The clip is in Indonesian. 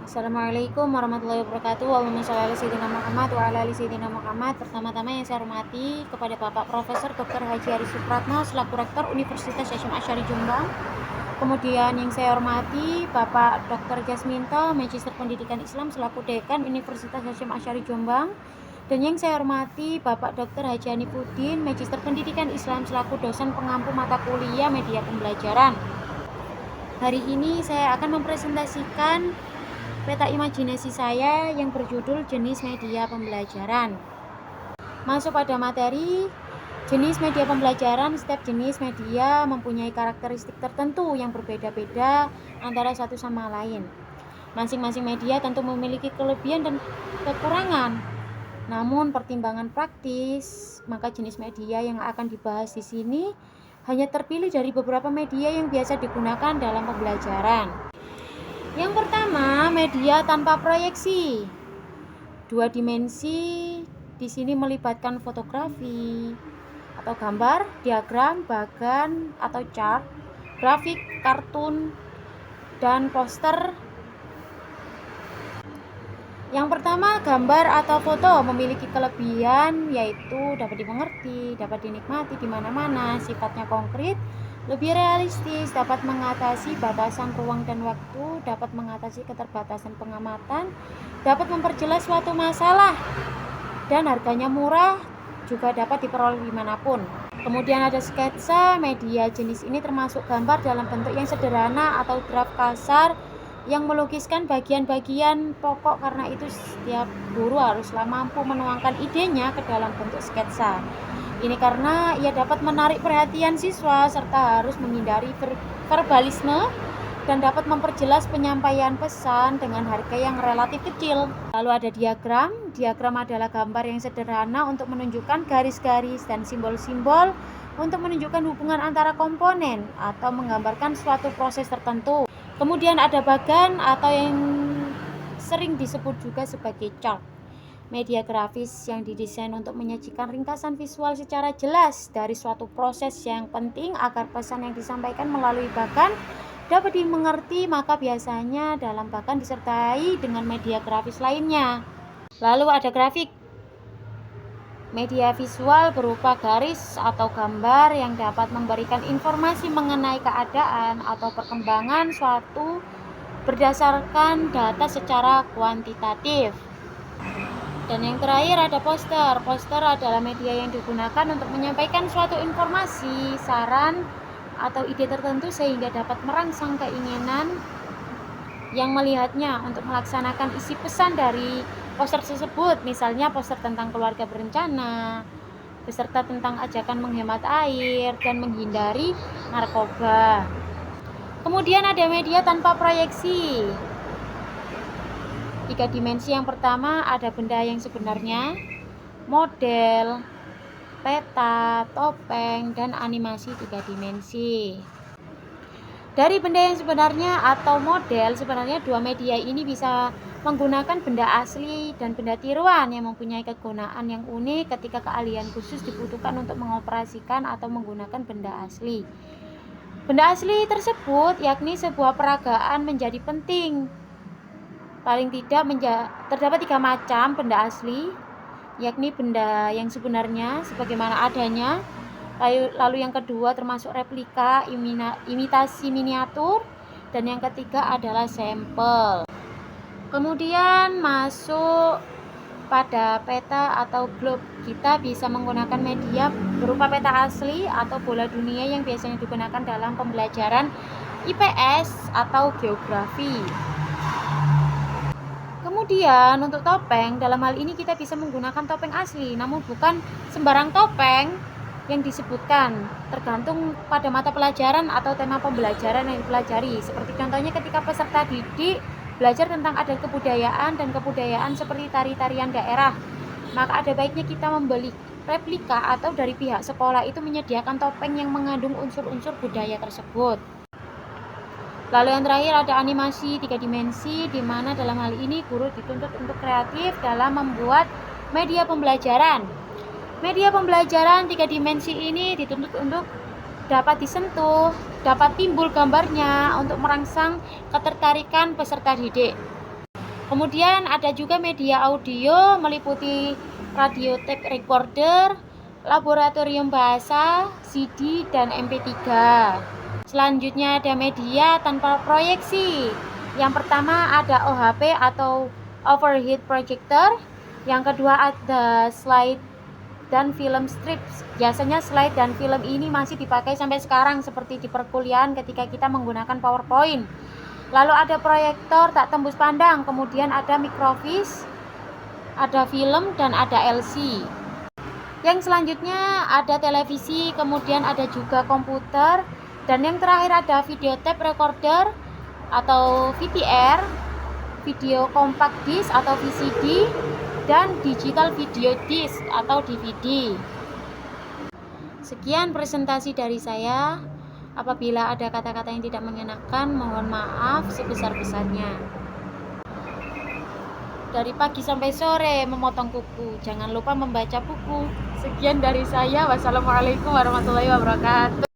Assalamualaikum warahmatullahi wabarakatuh. Allahumma sholli ala sayyidina Muhammad wa ala ali sayyidina Muhammad. Pertama-tama yang saya hormati kepada Bapak Profesor Dr. Haji Aris Supratno selaku Rektor Universitas Hasyim Asy'ari Jombang. Kemudian yang saya hormati Bapak Dr. Jasminto, Magister Pendidikan Islam selaku Dekan Universitas Hasyim Asy'ari Jombang. Dan yang saya hormati Bapak Dr. Haji Anifuddin, Magister Pendidikan Islam selaku dosen pengampu mata kuliah media pembelajaran. Hari ini saya akan mempresentasikan peta imajinasi saya yang berjudul jenis media pembelajaran. Masuk pada materi, jenis media pembelajaran. Setiap jenis media mempunyai karakteristik tertentu yang berbeda-beda antara satu sama lain. Masing-masing media tentu memiliki kelebihan dan kekurangan. Namun pertimbangan praktis, maka jenis media yang akan dibahas di sini hanya terpilih dari beberapa media yang biasa digunakan dalam pembelajaran. Yang pertama, media tanpa proyeksi. Dua dimensi di sini melibatkan fotografi atau gambar, diagram, bagan atau chart, grafik, kartun, dan poster. Yang pertama, gambar atau foto memiliki kelebihan yaitu dapat dimengerti, dapat dinikmati di mana-mana, sifatnya konkret, lebih realistis, dapat mengatasi batasan ruang dan waktu, dapat mengatasi keterbatasan pengamatan, dapat memperjelas suatu masalah, dan harganya murah, juga dapat diperoleh dimanapun. Kemudian ada sketsa. Media jenis ini termasuk gambar dalam bentuk yang sederhana atau draft kasar yang melukiskan bagian-bagian pokok, karena itu setiap guru haruslah mampu menuangkan idenya ke dalam bentuk sketsa. Ini karena ia dapat menarik perhatian siswa serta harus menghindari verbalisme dan dapat memperjelas penyampaian pesan dengan harga yang relatif kecil. Lalu ada diagram. Diagram adalah gambar yang sederhana untuk menunjukkan garis-garis dan simbol-simbol untuk menunjukkan hubungan antara komponen atau menggambarkan suatu proses tertentu. Kemudian ada bagan atau yang sering disebut juga sebagai chart. Media grafis yang didesain untuk menyajikan ringkasan visual secara jelas dari suatu proses yang penting agar pesan yang disampaikan melalui bagan dapat dimengerti, maka biasanya dalam bagan disertai dengan media grafis lainnya. Lalu ada grafik. Media visual berupa garis atau gambar yang dapat memberikan informasi mengenai keadaan atau perkembangan suatu berdasarkan data secara kuantitatif. Dan yang terakhir ada poster. Poster adalah media yang digunakan untuk menyampaikan suatu informasi, saran, atau ide tertentu sehingga dapat merangsang keinginan yang melihatnya untuk melaksanakan isi pesan dari poster tersebut. Misalnya poster tentang keluarga berencana, beserta tentang ajakan menghemat air dan menghindari narkoba. Kemudian ada media tanpa proyeksi. 3 dimensi. Yang pertama ada benda yang sebenarnya, model, peta, topeng, dan animasi 3 dimensi. Dari benda yang sebenarnya atau model, sebenarnya dua media ini bisa menggunakan benda asli dan benda tiruan yang mempunyai kegunaan yang unik ketika keahlian khusus dibutuhkan untuk mengoperasikan atau menggunakan benda asli. Benda asli tersebut yakni sebuah peragaan menjadi penting. Paling tidak terdapat 3 macam benda asli, yakni benda yang sebenarnya sebagaimana adanya, lalu yang kedua termasuk replika, imitasi miniatur, dan yang ketiga adalah sampel. Kemudian masuk pada peta atau globe. Kita bisa menggunakan media berupa peta asli atau bola dunia yang biasanya digunakan dalam pembelajaran IPS atau geografi. Kemudian untuk topeng, dalam hal ini kita bisa menggunakan topeng asli, namun bukan sembarang topeng yang disebutkan, tergantung pada mata pelajaran atau tema pembelajaran yang dipelajari. Seperti contohnya ketika peserta didik belajar tentang adat kebudayaan dan kebudayaan seperti tari-tarian daerah, maka ada baiknya kita membeli replika atau dari pihak sekolah itu menyediakan topeng yang mengandung unsur-unsur budaya tersebut. Lalu yang terakhir ada animasi 3 dimensi, di mana dalam hal ini guru dituntut untuk kreatif dalam membuat media pembelajaran. Media pembelajaran 3 dimensi ini dituntut untuk dapat disentuh, dapat timbul gambarnya untuk merangsang ketertarikan peserta didik. Kemudian ada juga media audio meliputi radio tape recorder, laboratorium bahasa, CD, dan MP3. Selanjutnya ada media tanpa proyeksi. Yang pertama ada OHP atau overhead projector. Yang kedua ada slide dan film strips. Biasanya slide dan film ini masih dipakai sampai sekarang seperti di perkuliahan ketika kita menggunakan PowerPoint. Lalu ada proyektor tak tembus pandang, kemudian ada microfiche, ada film, dan ada LC. Yang selanjutnya ada televisi, kemudian ada juga komputer, dan yang terakhir ada video tape recorder atau VTR, video compact disc atau VCD, dan digital video disc atau DVD. Sekian presentasi dari saya. Apabila ada kata-kata yang tidak mengenakan, mohon maaf sebesar-besarnya. Dari pagi sampai sore memotong kuku, jangan lupa membaca buku. Sekian dari saya. Wassalamualaikum warahmatullahi wabarakatuh.